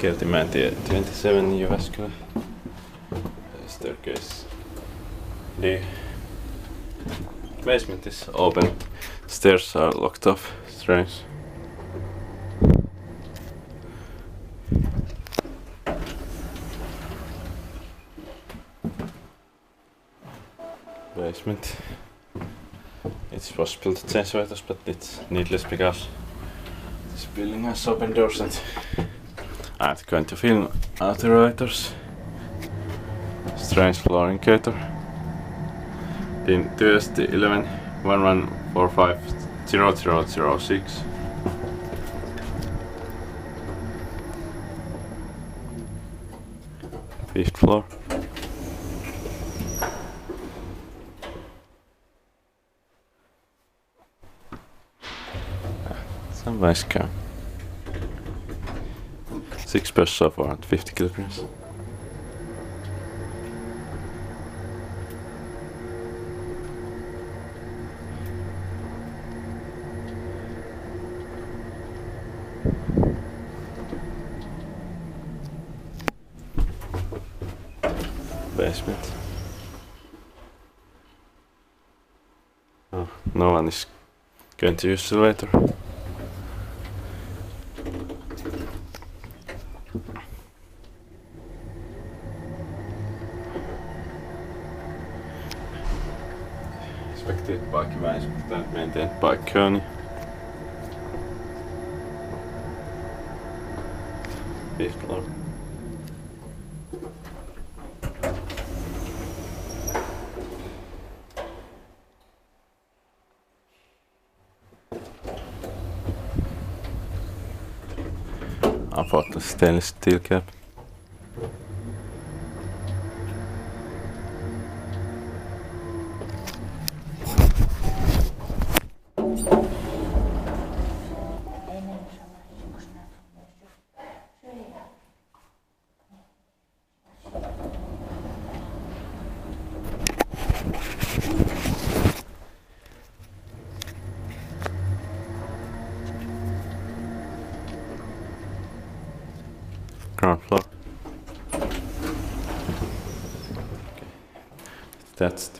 Keltinmäentie 27 Jyväskylä. Staircase D. Basement is open. Stairs are locked off. Strange. Basement. It's possible to change weathers, but it's needless because this building has open doors and I'm going to film outriders. Strange floor indicator. In 2011 11450006. Fifth floor. Some nice car. 6 persons of around 50 kilograms. Basement. Oh, no one is going to use the elevator. Inspected by Kone, maintained by Kone. Fifth floor. Unfortunately, stainless steel cap. Ground floor. Okay. That's